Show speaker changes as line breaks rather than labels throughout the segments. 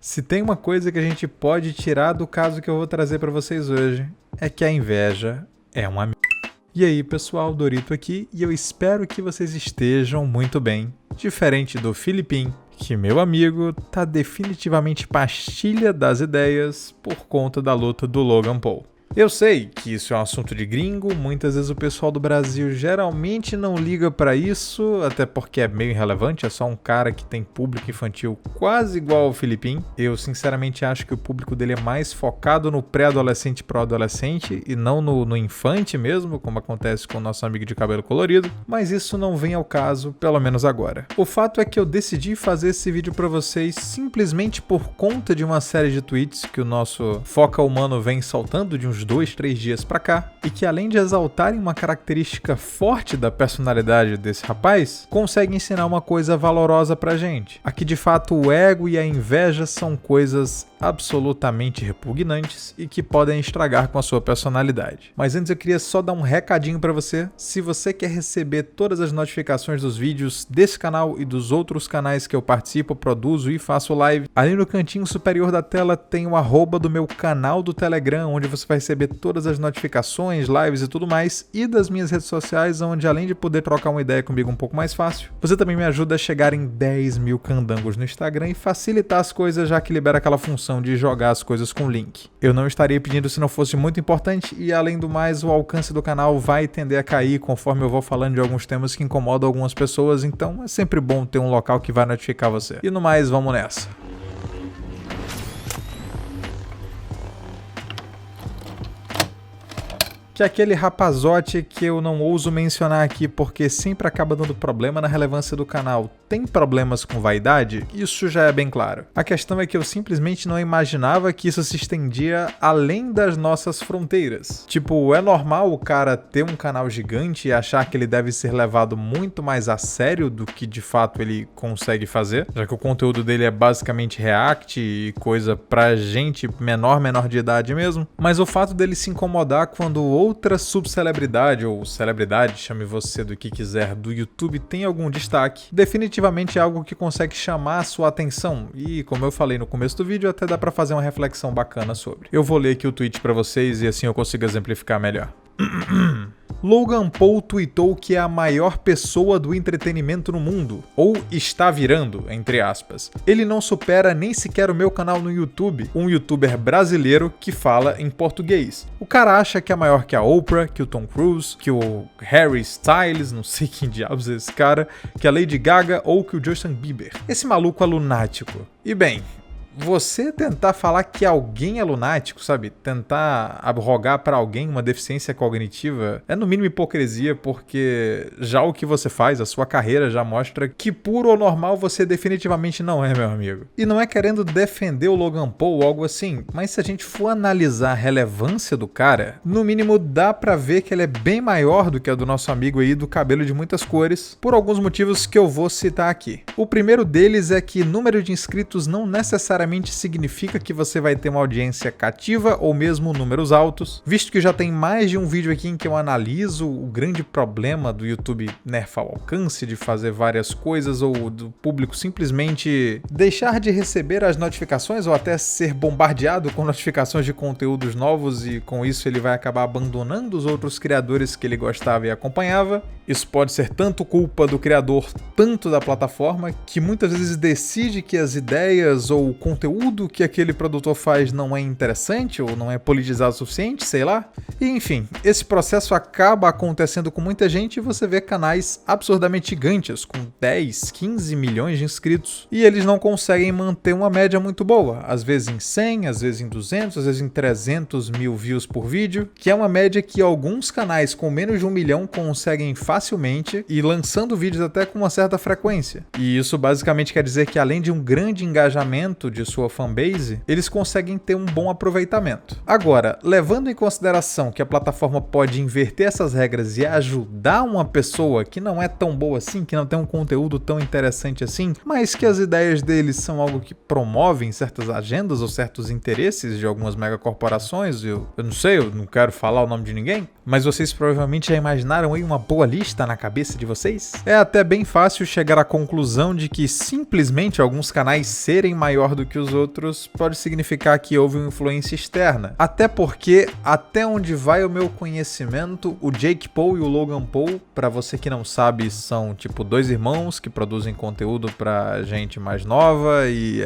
Se tem uma coisa que a gente pode tirar do caso que eu vou trazer para vocês hoje, é que a inveja é uma merda. E aí pessoal, Dorito aqui, e eu espero que vocês estejam muito bem. Diferente do Filipim, que meu amigo tá definitivamente pastilha das ideias por conta da luta do Logan Paul. Eu sei que isso é um assunto de gringo, muitas vezes o pessoal do Brasil geralmente não liga pra isso, até porque é meio irrelevante, é só um cara que tem público infantil quase igual ao Filipim. Eu sinceramente acho que o público dele é mais focado no pré-adolescente e pró-adolescente e não no infante mesmo, como acontece com o nosso amigo de cabelo colorido, mas isso não vem ao caso, pelo menos agora. O fato é que eu decidi fazer esse vídeo pra vocês simplesmente por conta de uma série de tweets que o nosso Foca Humano vem soltando de uns 2-3 dias pra cá, e que além de exaltarem uma característica forte da personalidade desse rapaz, conseguem ensinar uma coisa valorosa pra gente. Aqui de fato o ego e a inveja são coisas absolutamente repugnantes e que podem estragar com a sua personalidade. Mas antes eu queria só dar um recadinho pra você. Se você quer receber todas as notificações dos vídeos desse canal e dos outros canais que eu participo, produzo e faço live, ali no cantinho superior da tela tem o arroba do meu canal do Telegram, onde você vai receber todas as notificações, lives e tudo mais, e das minhas redes sociais, onde além de poder trocar uma ideia comigo um pouco mais fácil, você também me ajuda a chegar em 10 mil candangos no Instagram e facilitar as coisas, já que libera aquela função de jogar as coisas com link. Eu não estaria pedindo se não fosse muito importante, e além do mais, o alcance do canal vai tender a cair conforme eu vou falando de alguns temas que incomodam algumas pessoas, então é sempre bom ter um local que vai notificar você. E no mais, vamos nessa. Que é aquele rapazote que eu não ouso mencionar aqui porque sempre acaba dando problema na relevância do canal, tem problemas com vaidade? Isso já é bem claro. A questão é que eu simplesmente não imaginava que isso se estendia além das nossas fronteiras. Tipo, é normal o cara ter um canal gigante e achar que ele deve ser levado muito mais a sério do que de fato ele consegue fazer, já que o conteúdo dele é basicamente react e coisa pra gente menor de idade mesmo. Mas o fato dele se incomodar quando outra subcelebridade ou celebridade, chame você do que quiser, do YouTube tem algum destaque, definitivamente é algo que consegue chamar a sua atenção e, como eu falei no começo do vídeo, até dá pra fazer uma reflexão bacana sobre. Eu vou ler aqui o tweet pra vocês e assim eu consigo exemplificar melhor. Logan Paul tweetou que é a maior pessoa do entretenimento no mundo, ou está virando, entre aspas. Ele não supera nem sequer o meu canal no YouTube, um youtuber brasileiro que fala em português. O cara acha que é maior que a Oprah, que o Tom Cruise, que o Harry Styles, não sei quem diabos é esse cara, que a Lady Gaga ou que o Justin Bieber. Esse maluco é lunático. E bem, você tentar falar que alguém é lunático, sabe? Tentar rogar pra alguém uma deficiência cognitiva é no mínimo hipocrisia, porque já o que você faz, a sua carreira já mostra que puro ou normal você definitivamente não é, meu amigo. E não é querendo defender o Logan Paul ou algo assim, mas se a gente for analisar a relevância do cara, no mínimo dá pra ver que ele é bem maior do que a do nosso amigo aí do cabelo de muitas cores, por alguns motivos que eu vou citar aqui. O primeiro deles é que número de inscritos não necessariamente significa que você vai ter uma audiência cativa ou mesmo números altos, visto que já tem mais de um vídeo aqui em que eu analiso o grande problema do YouTube nerfar o alcance, de fazer várias coisas ou do público simplesmente deixar de receber as notificações ou até ser bombardeado com notificações de conteúdos novos e com isso ele vai acabar abandonando os outros criadores que ele gostava e acompanhava. Isso pode ser tanto culpa do criador, tanto da plataforma, que muitas vezes decide que as ideias ou o conteúdo que aquele produtor faz não é interessante ou não é politizado o suficiente, sei lá. E enfim, esse processo acaba acontecendo com muita gente e você vê canais absurdamente gigantes, com 10, 15 milhões de inscritos, e eles não conseguem manter uma média muito boa, às vezes em 100, às vezes em 200, às vezes em 300 mil views por vídeo, que é uma média que alguns canais com menos de 1 milhão conseguem facilmente e lançando vídeos até com uma certa frequência. E isso basicamente quer dizer que além de um grande engajamento de sua fanbase, eles conseguem ter um bom aproveitamento. Agora, levando em consideração que a plataforma pode inverter essas regras e ajudar uma pessoa que não é tão boa assim, que não tem um conteúdo tão interessante assim, mas que as ideias deles são algo que promovem certas agendas ou certos interesses de algumas megacorporações, eu não sei, eu não quero falar o nome de ninguém, mas vocês provavelmente já imaginaram aí uma boa lista na cabeça de vocês? É até bem fácil chegar à conclusão de que simplesmente alguns canais serem maior do do que os outros pode significar que houve uma influência externa. Até porque, até onde vai o meu conhecimento, o Jake Paul e o Logan Paul, pra você que não sabe, são tipo dois irmãos que produzem conteúdo pra gente mais nova e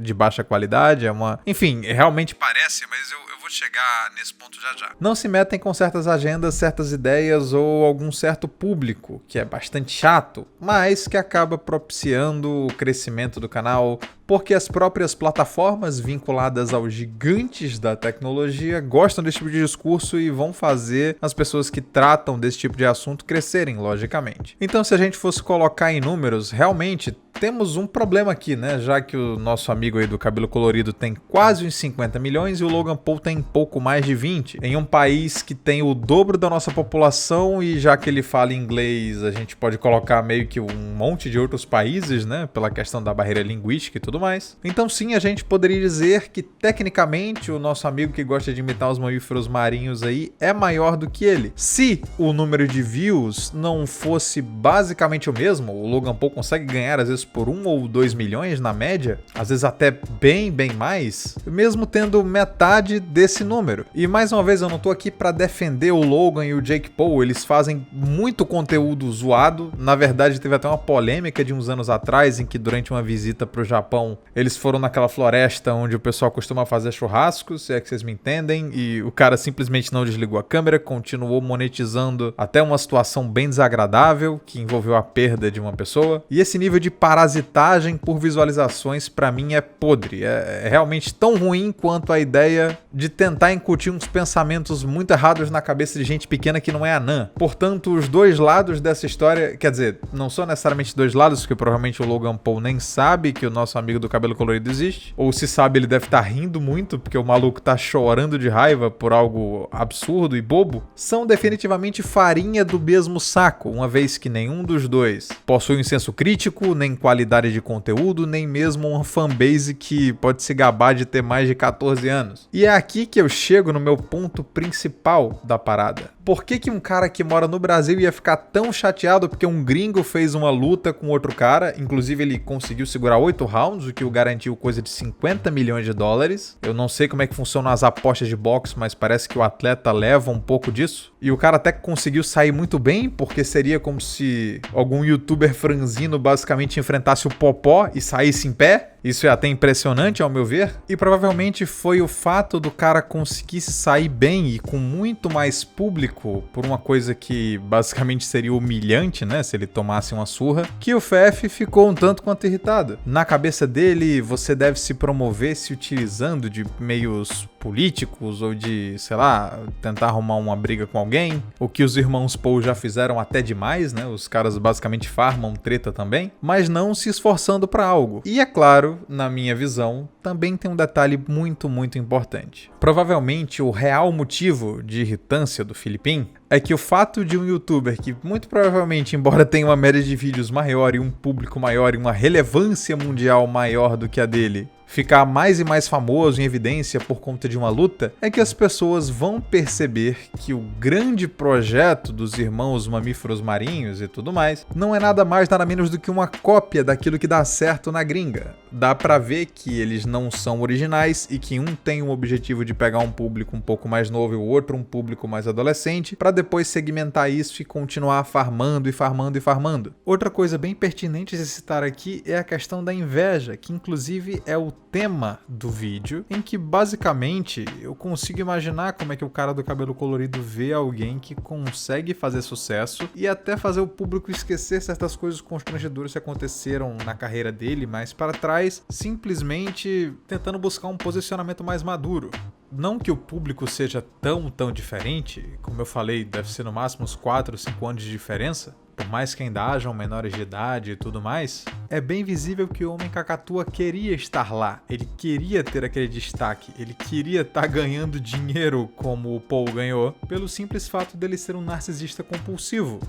de baixa qualidade. Enfim, realmente parece, mas eu vou chegar nesse ponto já já. Não se metem com certas agendas, certas ideias ou algum certo público, que é bastante chato, mas que acaba propiciando o crescimento do canal, porque as próprias plataformas vinculadas aos gigantes da tecnologia gostam desse tipo de discurso e vão fazer as pessoas que tratam desse tipo de assunto crescerem, logicamente. Então, se a gente fosse colocar em números, realmente temos um problema aqui, né? Já que o nosso amigo aí do cabelo colorido tem quase uns 50 milhões e o Logan Paul tem pouco mais de 20. Em um país que tem o dobro da nossa população e já que ele fala inglês, a gente pode colocar meio que um monte de outros países, né? Pela questão da barreira linguística e tudo mais. Então sim, a gente poderia dizer que tecnicamente o nosso amigo que gosta de imitar os mamíferos marinhos aí é maior do que ele. Se o número de views não fosse basicamente o mesmo, o Logan Paul consegue ganhar às vezes por 1 ou 2 milhões na média, às vezes até bem mais, mesmo tendo metade desse número. E mais uma vez, eu não tô aqui pra defender o Logan e o Jake Paul, eles fazem muito conteúdo zoado. Na verdade, teve até uma polêmica de uns anos atrás em que durante uma visita pro Japão, eles foram naquela floresta onde o pessoal costuma fazer churrascos, se é que vocês me entendem, e o cara simplesmente não desligou a câmera, continuou monetizando até uma situação bem desagradável, que envolveu a perda de uma pessoa. E esse nível de parasitagem por visualizações, pra mim, é podre. É realmente tão ruim quanto a ideia de tentar incutir uns pensamentos muito errados na cabeça de gente pequena que não é anã. Portanto, os dois lados dessa história, quer dizer, não são necessariamente dois lados, porque provavelmente o Logan Paul nem sabe que o nosso amigo do cabelo colorido existe, ou se sabe, ele deve estar rindo muito, porque o maluco tá chorando de raiva por algo absurdo e bobo, são definitivamente farinha do mesmo saco, uma vez que nenhum dos dois possui um senso crítico, nem qualidade de conteúdo, nem mesmo uma fanbase que pode se gabar de ter mais de 14 anos. E é aqui que eu chego no meu ponto principal da parada. Por que um cara que mora no Brasil ia ficar tão chateado porque um gringo fez uma luta com outro cara, inclusive ele conseguiu segurar 8 rounds, o que o garantiu coisa de 50 milhões de dólares. Eu não sei como é que funcionam as apostas de boxe, mas parece que o atleta leva um pouco disso. E o cara até conseguiu sair muito bem, porque seria como se algum youtuber franzino basicamente enfrentasse o Popó e saísse em pé. Isso é até impressionante, ao meu ver. E provavelmente foi o fato do cara conseguir se sair bem e com muito mais público, por uma coisa que basicamente seria humilhante, né? Se ele tomasse uma surra, que o FF ficou um tanto quanto irritado. Na cabeça dele, você deve se promover se utilizando de meios políticos ou de, sei lá, tentar arrumar uma briga com alguém. O que os irmãos Paul já fizeram até demais, né? Os caras basicamente farmam treta também, mas não se esforçando pra algo. E é claro, na minha visão, também tem um detalhe muito importante. Provavelmente o real motivo de irritância do Filipim é que o fato de um youtuber que muito provavelmente, embora tenha uma média de vídeos maior e um público maior e uma relevância mundial maior do que a dele, ficar mais e mais famoso em evidência por conta de uma luta, é que as pessoas vão perceber que o grande projeto dos irmãos mamíferos marinhos e tudo mais não é nada mais, nada menos do que uma cópia daquilo que dá certo na gringa. Dá pra ver que eles não são originais e que um tem um objetivo de pegar um público um pouco mais novo e o outro um público mais adolescente, pra depois segmentar isso e continuar farmando e farmando e farmando. Outra coisa bem pertinente de citar aqui é a questão da inveja, que inclusive é o tema do vídeo, em que basicamente eu consigo imaginar como é que o cara do cabelo colorido vê alguém que consegue fazer sucesso e até fazer o público esquecer certas coisas constrangedoras que aconteceram na carreira dele mais para trás, simplesmente tentando buscar um posicionamento mais maduro. Não que o público seja tão diferente, como eu falei, deve ser no máximo uns 4 ou 5 anos de diferença, por mais que ainda hajam menores de idade e tudo mais, é bem visível que o Homem Cacatua queria estar lá, ele queria ter aquele destaque, ele queria estar ganhando dinheiro como o Paul ganhou, pelo simples fato dele ser um narcisista compulsivo.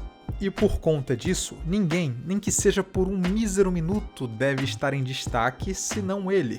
E por conta disso, ninguém, nem que seja por um mísero minuto, deve estar em destaque, senão ele.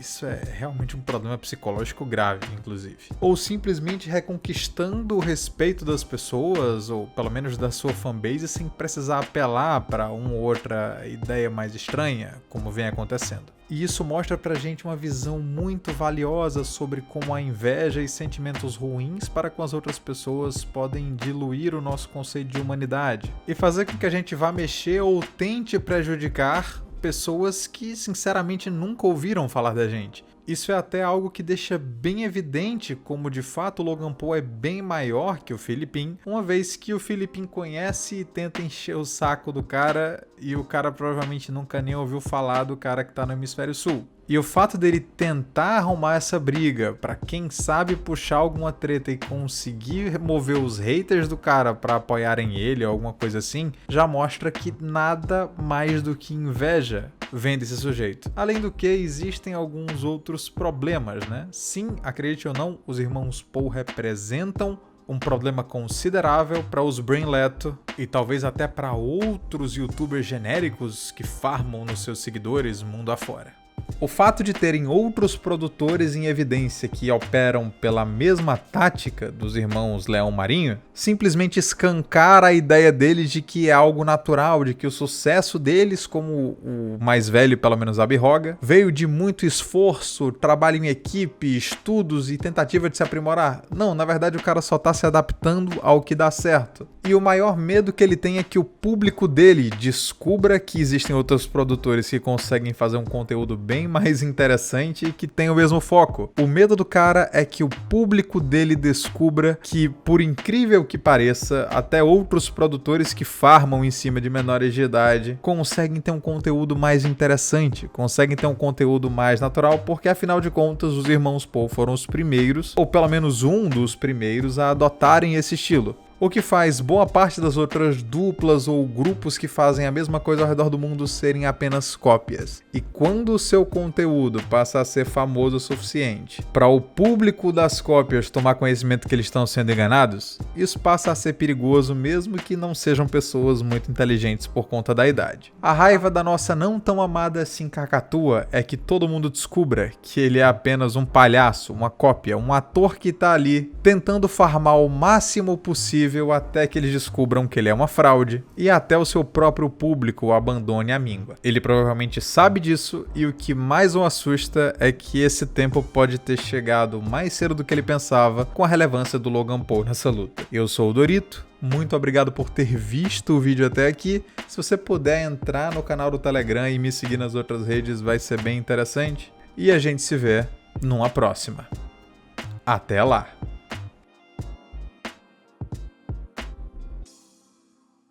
Isso é realmente um problema psicológico grave, inclusive. Ou simplesmente reconquistando o respeito das pessoas, ou pelo menos da sua fanbase, sem precisar apelar para uma ou outra ideia mais estranha, como vem acontecendo. E isso mostra pra gente uma visão muito valiosa sobre como a inveja e sentimentos ruins para com as outras pessoas podem diluir o nosso conceito de humanidade e fazer com que a gente vá mexer ou tente prejudicar pessoas que sinceramente nunca ouviram falar da gente. Isso é até algo que deixa bem evidente como de fato o Logan Paul é bem maior que o Philippine, uma vez que o Philippine conhece e tenta encher o saco do cara e o cara provavelmente nunca nem ouviu falar do cara que tá no Hemisfério Sul. E o fato dele tentar arrumar essa briga pra quem sabe puxar alguma treta e conseguir mover os haters do cara pra apoiarem ele ou alguma coisa assim, já mostra que nada mais do que inveja vem desse sujeito. Além do que, existem alguns outros problemas, né? Sim, acredite ou não, os irmãos Paul representam um problema considerável para os Brainleto e talvez até para outros youtubers genéricos que farmam nos seus seguidores mundo afora. O fato de terem outros produtores em evidência que operam pela mesma tática dos irmãos Leão Marinho simplesmente escancara a ideia deles de que é algo natural, de que o sucesso deles, como o mais velho, pelo menos Abirroga, veio de muito esforço, trabalho em equipe, estudos e tentativa de se aprimorar. Não, na verdade o cara só tá se adaptando ao que dá certo. E o maior medo que ele tem é que o público dele descubra que existem outros produtores que conseguem fazer um conteúdo bem mais interessante e que tem o mesmo foco. O medo do cara é que o público dele descubra que, por incrível que pareça, até outros produtores que farmam em cima de menores de idade conseguem ter um conteúdo mais interessante, conseguem ter um conteúdo mais natural, porque afinal de contas os irmãos Paul foram os primeiros, ou pelo menos um dos primeiros, a adotarem esse estilo. O que faz boa parte das outras duplas ou grupos que fazem a mesma coisa ao redor do mundo serem apenas cópias. E quando o seu conteúdo passa a ser famoso o suficiente para o público das cópias tomar conhecimento que eles estão sendo enganados, isso passa a ser perigoso mesmo que não sejam pessoas muito inteligentes por conta da idade. A raiva da nossa não tão amada Sincacatua é que todo mundo descubra que ele é apenas um palhaço, uma cópia, um ator que tá ali tentando farmar o máximo possível até que eles descubram que ele é uma fraude e até o seu próprio público o abandone à míngua. Ele provavelmente sabe disso e o que mais o assusta é que esse tempo pode ter chegado mais cedo do que ele pensava com a relevância do Logan Paul nessa luta. Eu sou o Dorito, muito obrigado por ter visto o vídeo até aqui. Se você puder entrar no canal do Telegram e me seguir nas outras redes, vai ser bem interessante. E a gente se vê numa próxima. Até lá!